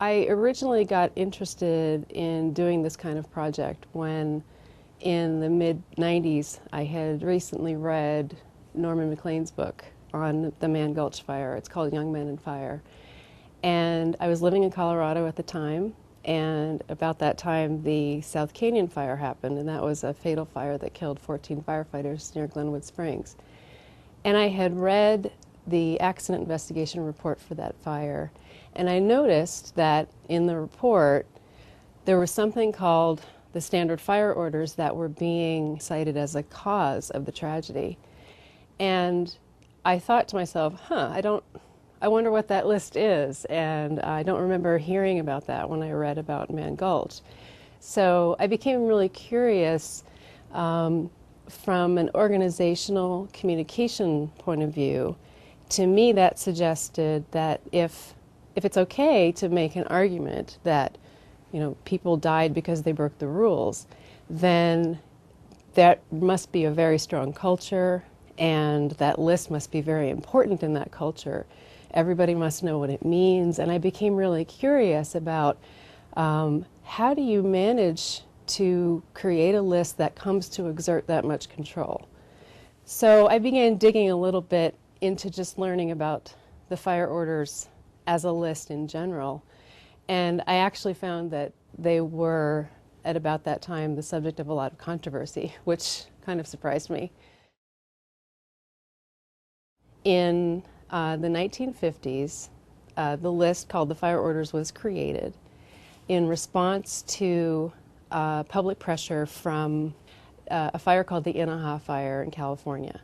I originally got interested in doing this kind of project when in the mid-90s I had recently read Norman Maclean's book on the Man Gulch fire. It's called Young Men and Fire. And I was living in Colorado at the time, and about that time the South Canyon fire happened, and that was a fatal fire that killed 14 firefighters near Glenwood Springs. And I had read the accident investigation report for that fire, and I noticed that in the report there was something called the standard fire orders that were being cited as a cause of the tragedy. And I thought to myself, I wonder what that list is, and I don't remember hearing about that when I read about Man Gulch. So I became really curious from an organizational communication point of view. To me, that suggested that if it's okay to make an argument that, people died because they broke the rules, then that must be a very strong culture, and that list must be very important in that culture. Everybody must know what it means, and I became really curious about how do you manage to create a list that comes to exert that much control. So I began digging a little bit into just learning about the fire orders as a list in general, and I actually found that they were, at about that time, the subject of a lot of controversy, which kind of surprised me. In the 1950s, the list called the Fire Orders was created in response to public pressure from a fire called the Inaha Fire in California.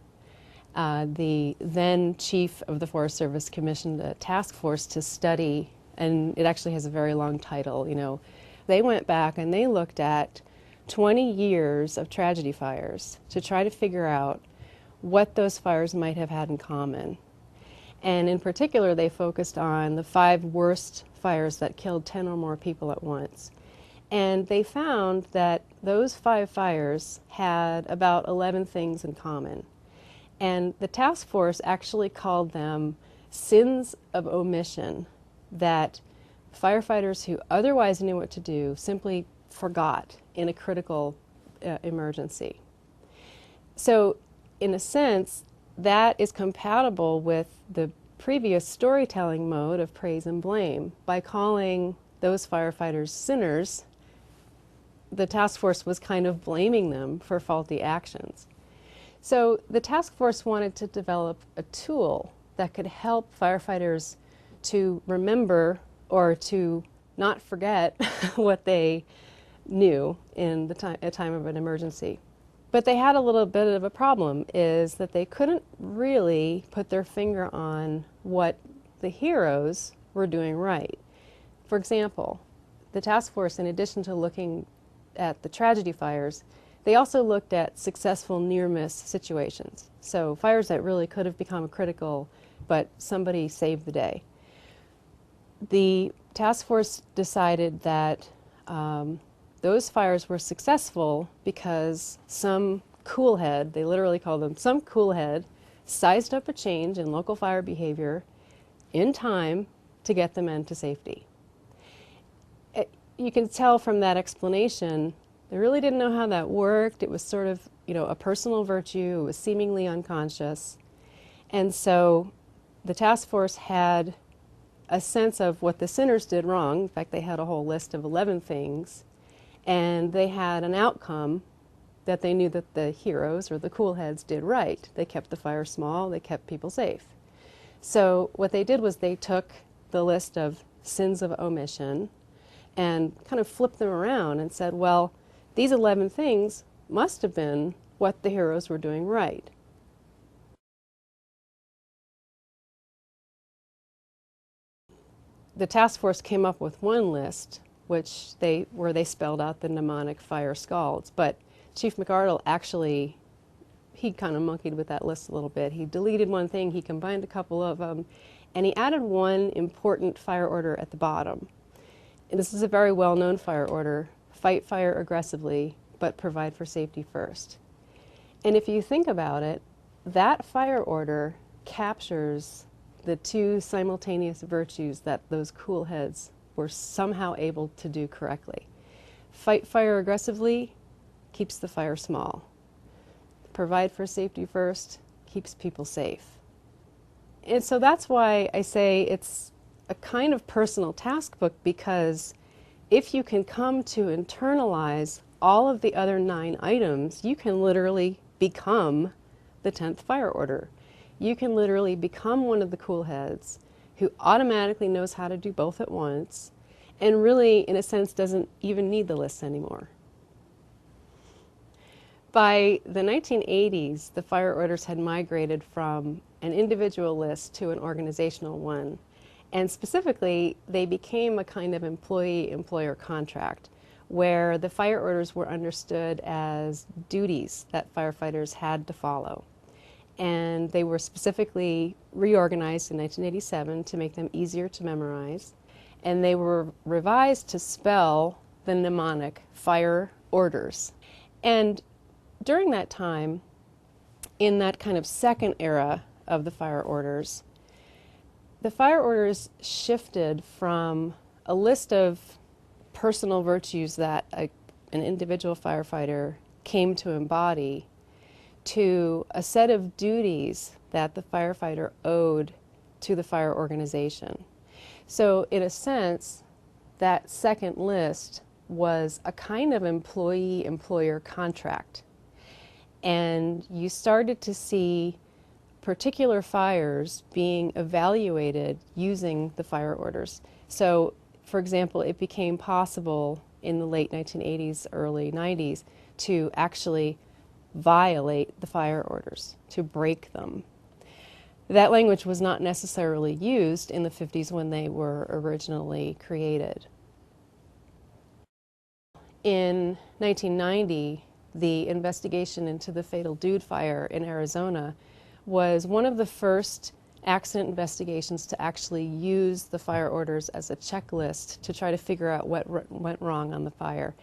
The then chief of the Forest Service commissioned a task force to study, and it actually has a very long title. They went back and they looked at 20 years of tragedy fires to try to figure out what those fires might have had in common. And in particular, they focused on the 5 worst fires that killed 10 or more people at once. And they found that those 5 fires had about 11 things in common. And the task force actually called them sins of omission that firefighters who otherwise knew what to do simply forgot in a critical emergency. So in a sense, that is compatible with the previous storytelling mode of praise and blame. By calling those firefighters sinners, the task force was kind of blaming them for faulty actions. So the task force wanted to develop a tool that could help firefighters to remember or to not forget what they knew in a time of an emergency. But they had a little bit of a problem, is that they couldn't really put their finger on what the heroes were doing right. For example, the task force, in addition to looking at the tragedy fires, they also looked at successful near-miss situations. So fires that really could have become critical, but somebody saved the day. The task force decided that those fires were successful because some cool head, they literally called them some cool head, sized up a change in local fire behavior in time to get the men to safety. You can tell from that explanation, they really didn't know how that worked. It was sort of, a personal virtue. It was seemingly unconscious. And so the task force had a sense of what the sinners did wrong. In fact, they had a whole list of 11 things. And they had an outcome that they knew that the heroes, or the cool heads, did right. They kept the fire small. They kept people safe. So what they did was they took the list of sins of omission and kind of flipped them around and said, well, these 11 things must have been what the heroes were doing right. The task force came up with one list where they spelled out the mnemonic fire scalds, but Chief McArdle actually, he kind of monkeyed with that list a little bit. He deleted one thing, he combined a couple of them, and he added one important fire order at the bottom. And this is a very well-known fire order: fight fire aggressively, but provide for safety first. And if you think about it, that fire order captures the 2 simultaneous virtues that those cool heads were somehow able to do correctly. Fight fire aggressively keeps the fire small. Provide for safety first keeps people safe. And so that's why I say it's a kind of personal task book, because if you can come to internalize all of the other 9 items, you can literally become the 10th fire order. You can literally become one of the cool heads who automatically knows how to do both at once and really, in a sense, doesn't even need the lists anymore. By the 1980s, the fire orders had migrated from an individual list to an organizational one. And specifically, they became a kind of employee-employer contract where the fire orders were understood as duties that firefighters had to follow. And they were specifically reorganized in 1987 to make them easier to memorize. And they were revised to spell the mnemonic fire orders. And during that time, in that kind of second era of the fire orders shifted from a list of personal virtues that an individual firefighter came to embody to a set of duties that the firefighter owed to the fire organization. So in a sense, that second list was a kind of employee-employer contract. And you started to see particular fires being evaluated using the fire orders. So, for example, it became possible in the late 1980s, early 90s, to actually violate the fire orders, to break them. That language was not necessarily used in the 50s when they were originally created. In 1990, the investigation into the fatal Dude Fire in Arizona was one of the first accident investigations to actually use the fire orders as a checklist to try to figure out what went wrong on the fire.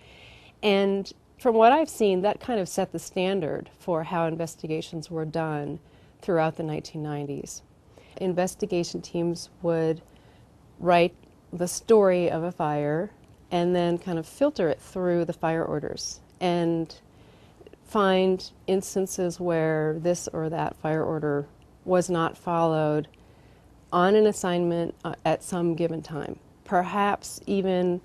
And from what I've seen, that kind of set the standard for how investigations were done throughout the 1990s. Investigation teams would write the story of a fire and then kind of filter it through the fire orders and find instances where this or that fire order was not followed on an assignment at some given time, perhaps even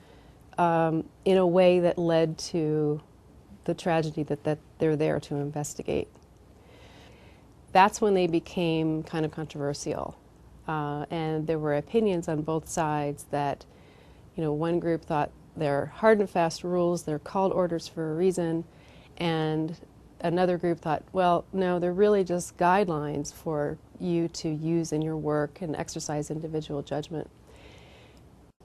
in a way that led to the tragedy that they're there to investigate. That's when they became kind of controversial, and there were opinions on both sides that, one group thought they're hard and fast rules, they're called orders for a reason, and another group thought, well, no, they're really just guidelines for you to use in your work and exercise individual judgment.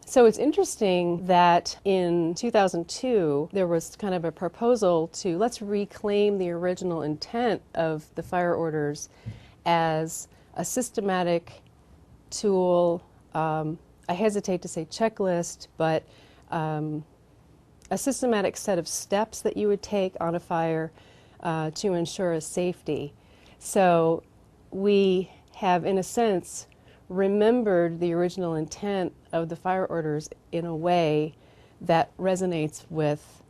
So it's interesting that in 2002, there was kind of a proposal to let's reclaim the original intent of the fire orders as a systematic tool, I hesitate to say checklist, but a systematic set of steps that you would take on a fire to ensure a safety. So we have, in a sense, remembered the original intent of the fire orders in a way that resonates with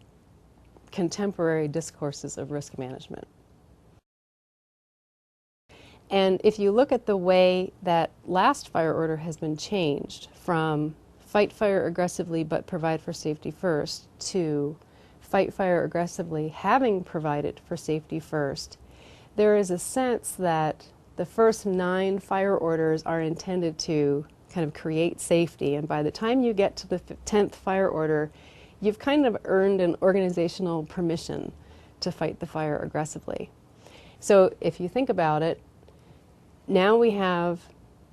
contemporary discourses of risk management. And if you look at the way that last fire order has been changed from fight fire aggressively but provide for safety first to fight fire aggressively having provided for safety first, there is a sense that the first 9 fire orders are intended to kind of create safety, and by the time you get to the 10th fire order, you've kind of earned an organizational permission to fight the fire aggressively. So if you think about it, now we have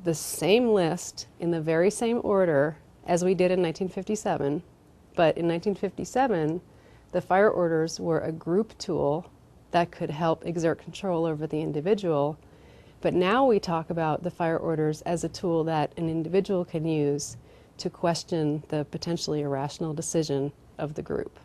the same list in the very same order as we did in 1957, but in 1957, the fire orders were a group tool that could help exert control over the individual. But now we talk about the fire orders as a tool that an individual can use to question the potentially irrational decision of the group.